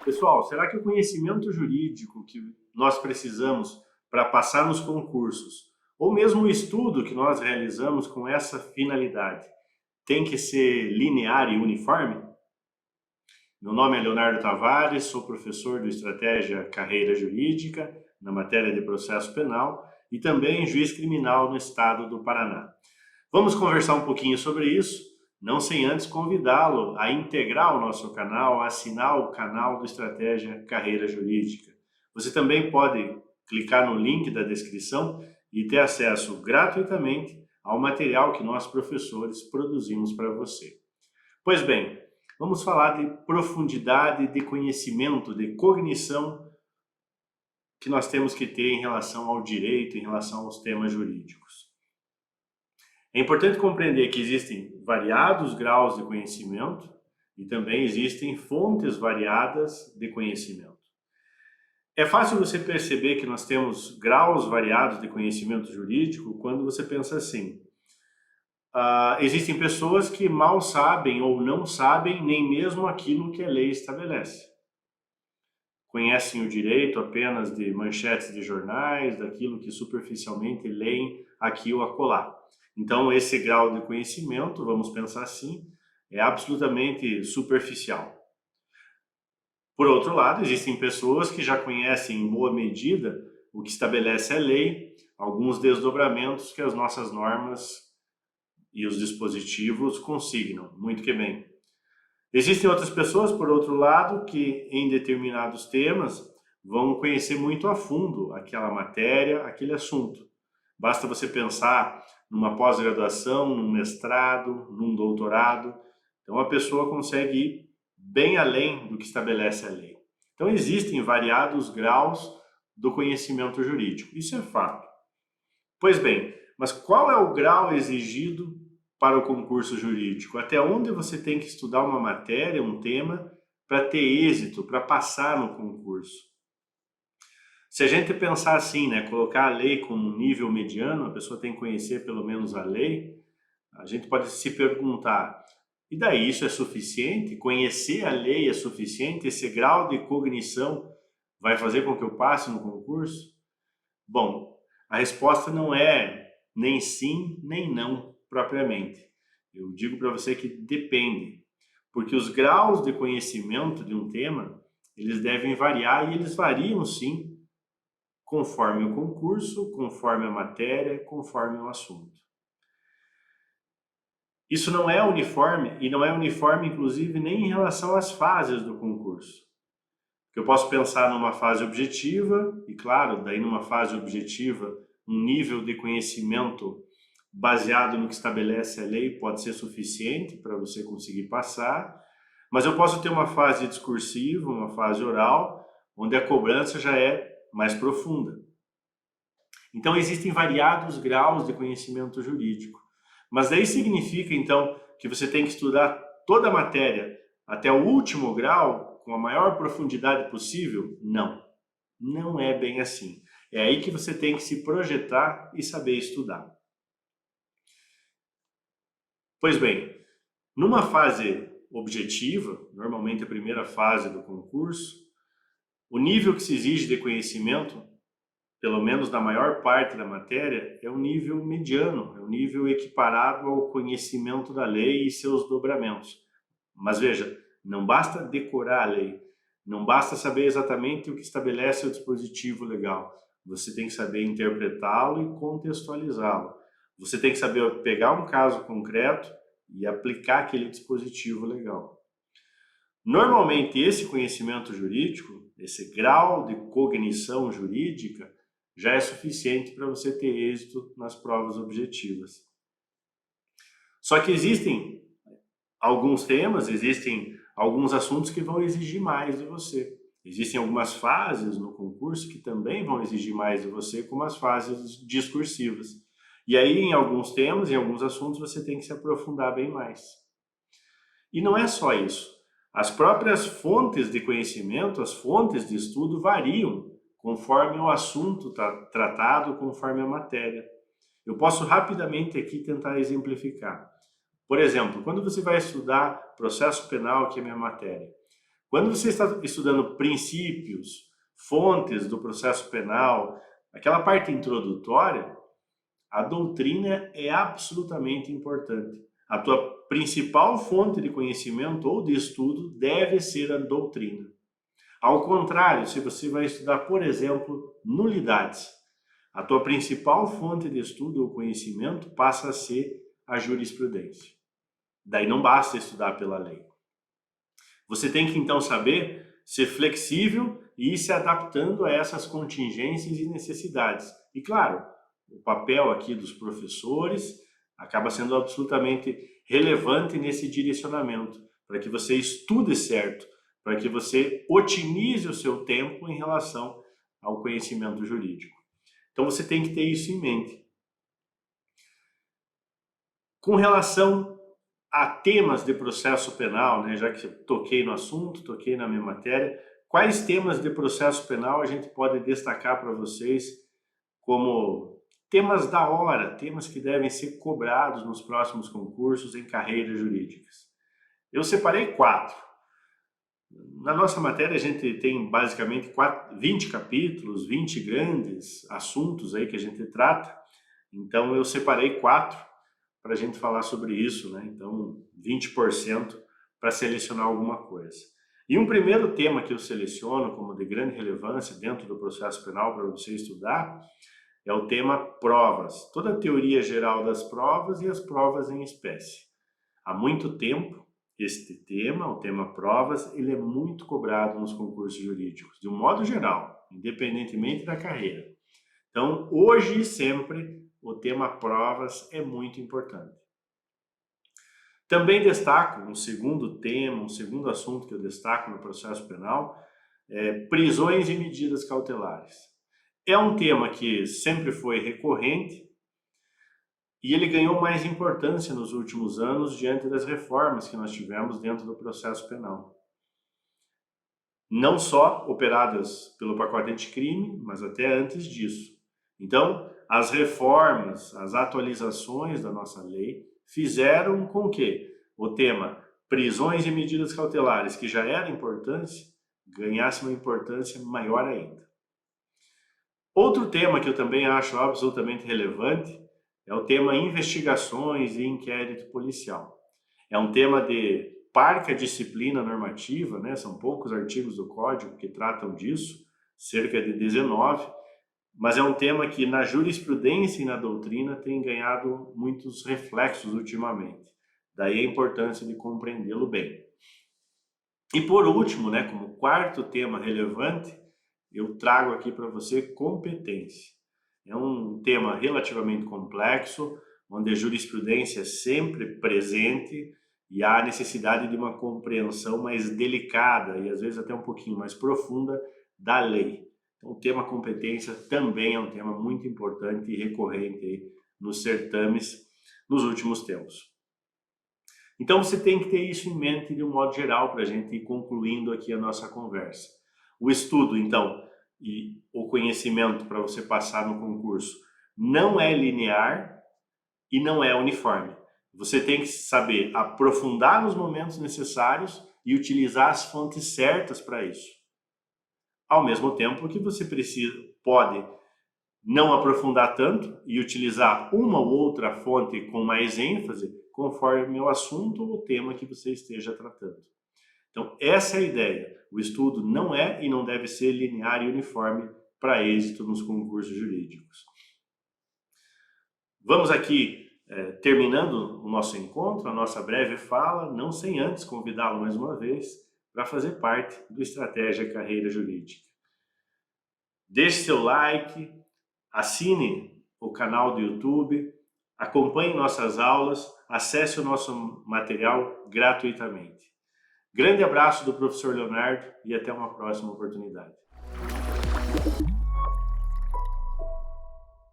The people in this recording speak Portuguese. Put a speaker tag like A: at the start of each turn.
A: Pessoal, será que o conhecimento jurídico que nós precisamos para passar nos concursos, ou mesmo o estudo que nós realizamos com essa finalidade, tem que ser linear e uniforme? Meu nome é Leonardo Tavares, sou professor do Estratégia Carreira Jurídica, na matéria de processo penal, e também juiz criminal no estado do Paraná. Vamos conversar um pouquinho sobre isso, não sem antes convidá-lo a integrar o nosso canal, a assinar o canal do Estratégia Carreira Jurídica. Você também pode clicar no link da descrição e ter acesso gratuitamente ao material que nós professores produzimos para você. Pois bem, vamos falar de profundidade de conhecimento, de cognição que nós temos que ter em relação ao direito, em relação aos temas jurídicos. É importante compreender que existem variados graus de conhecimento e também existem fontes variadas de conhecimento. É fácil você perceber que nós temos graus variados de conhecimento jurídico quando você pensa assim. Existem pessoas que mal sabem ou não sabem nem mesmo aquilo que a lei estabelece. Conhecem o direito apenas de manchetes de jornais, daquilo que superficialmente leem aqui ou acolá. Então, esse grau de conhecimento, vamos pensar assim, é absolutamente superficial. Por outro lado, existem pessoas que já conhecem em boa medida o que estabelece a lei, alguns desdobramentos que as nossas normas e os dispositivos consignam, muito que bem. Existem outras pessoas, por outro lado, que em determinados temas vão conhecer muito a fundo aquela matéria, aquele assunto. Basta você pensar numa pós-graduação, num mestrado, num doutorado. Então, a pessoa consegue ir bem além do que estabelece a lei. Então, existem variados graus do conhecimento jurídico. Isso é fato. Pois bem, mas qual é o grau exigido para o concurso jurídico? Até onde você tem que estudar uma matéria, um tema, para ter êxito, para passar no concurso? Se a gente pensar assim, né, colocar a lei como um nível mediano, a pessoa tem que conhecer pelo menos a lei, a gente pode se perguntar, e daí isso é suficiente? Conhecer a lei é suficiente? Esse grau de cognição vai fazer com que eu passe no concurso? Bom, a resposta não é nem sim, nem não, propriamente. Eu digo para você que depende, porque os graus de conhecimento de um tema, eles devem variar e eles variam sim, conforme o concurso, conforme a matéria, conforme o assunto. Isso não é uniforme, e não é uniforme, inclusive, nem em relação às fases do concurso. Eu posso pensar numa fase objetiva, e claro, daí numa fase objetiva, um nível de conhecimento baseado no que estabelece a lei pode ser suficiente para você conseguir passar, mas eu posso ter uma fase discursiva, uma fase oral, onde a cobrança já é mais profunda. Então, existem variados graus de conhecimento jurídico. Mas daí significa, então, que você tem que estudar toda a matéria até o último grau, com a maior profundidade possível? Não. Não é bem assim. É aí que você tem que se projetar e saber estudar. Pois bem, numa fase objetiva, normalmente a primeira fase do concurso, o nível que se exige de conhecimento, pelo menos na maior parte da matéria, é um nível mediano, é um nível equiparado ao conhecimento da lei e seus dobramentos. Mas veja, não basta decorar a lei, não basta saber exatamente o que estabelece o dispositivo legal. Você tem que saber interpretá-lo e contextualizá-lo. Você tem que saber pegar um caso concreto e aplicar aquele dispositivo legal. Normalmente, esse conhecimento jurídico, esse grau de cognição jurídica, já é suficiente para você ter êxito nas provas objetivas. Só que existem alguns temas, existem alguns assuntos que vão exigir mais de você. Existem algumas fases no concurso que também vão exigir mais de você, como as fases discursivas. E aí, em alguns temas, em alguns assuntos, você tem que se aprofundar bem mais. E não é só isso. As próprias fontes de conhecimento, as fontes de estudo variam conforme o assunto tratado, conforme a matéria. Eu posso rapidamente aqui tentar exemplificar. Por exemplo, quando você vai estudar processo penal, que é a minha matéria, Quando você está estudando princípios, fontes do processo penal, aquela parte introdutória, a doutrina é absolutamente importante. A tua principal fonte de conhecimento ou de estudo deve ser a doutrina. Ao contrário, se você vai estudar, por exemplo, nulidades, a tua principal fonte de estudo ou conhecimento passa a ser a jurisprudência. Daí não basta estudar pela lei. Você tem que então saber ser flexível e ir se adaptando a essas contingências e necessidades. E claro, o papel aqui dos professores acaba sendo absolutamente relevante nesse direcionamento, para que você estude certo, para que você otimize o seu tempo em relação ao conhecimento jurídico. Então você tem que ter isso em mente. Com relação a temas de processo penal, né, já que eu toquei no assunto, toquei na minha matéria, quais temas de processo penal a gente pode destacar para vocês como temas da hora, temas que devem ser cobrados nos próximos concursos em carreiras jurídicas? Eu separei 4. Na nossa matéria a gente tem basicamente 20 capítulos, 20 grandes assuntos aí que a gente trata, então eu separei 4 para a gente falar sobre isso, né? Então 20% para selecionar alguma coisa. E um primeiro tema que eu seleciono como de grande relevância dentro do processo penal para você estudar é o tema provas, toda a teoria geral das provas e as provas em espécie. Há muito tempo este tema, o tema provas, ele é muito cobrado nos concursos jurídicos, de um modo geral, independentemente da carreira. Então, hoje e sempre, o tema provas é muito importante. Também destaco um segundo tema, um segundo assunto que eu destaco no processo penal, prisões e medidas cautelares. É um tema que sempre foi recorrente e ele ganhou mais importância nos últimos anos diante das reformas que nós tivemos dentro do processo penal. Não só operadas pelo pacote anticrime, mas até antes disso. Então, as reformas, as atualizações da nossa lei fizeram com que o tema prisões e medidas cautelares, que já era importante, ganhasse uma importância maior ainda. Outro tema que eu também acho absolutamente relevante é o tema investigações e inquérito policial. É um tema de parca disciplina normativa, né? São poucos artigos do Código que tratam disso, cerca de 19, mas é um tema que na jurisprudência e na doutrina tem ganhado muitos reflexos ultimamente. Daí a importância de compreendê-lo bem. E por último, né, como quarto tema relevante, eu trago aqui para você competência. É um tema relativamente complexo, onde a jurisprudência é sempre presente e há necessidade de uma compreensão mais delicada e às vezes até um pouquinho mais profunda da lei. Então, o tema competência também é um tema muito importante e recorrente aí nos certames nos últimos tempos. Então, você tem que ter isso em mente de um modo geral para a gente ir concluindo aqui a nossa conversa. O estudo, então, e o conhecimento para você passar no concurso não é linear e não é uniforme. Você tem que saber aprofundar nos momentos necessários e utilizar as fontes certas para isso. Ao mesmo tempo que você pode não aprofundar tanto e utilizar uma ou outra fonte com mais ênfase conforme o assunto ou o tema que você esteja tratando. Então, essa é a ideia. O estudo não é e não deve ser linear e uniforme para êxito nos concursos jurídicos. Vamos aqui, terminando o nosso encontro, a nossa breve fala, não sem antes convidá-lo mais uma vez para fazer parte do Estratégia Carreira Jurídica. Deixe seu like, assine o canal do YouTube, acompanhe nossas aulas, acesse o nosso material gratuitamente. Grande abraço do professor Leonardo e até uma próxima oportunidade.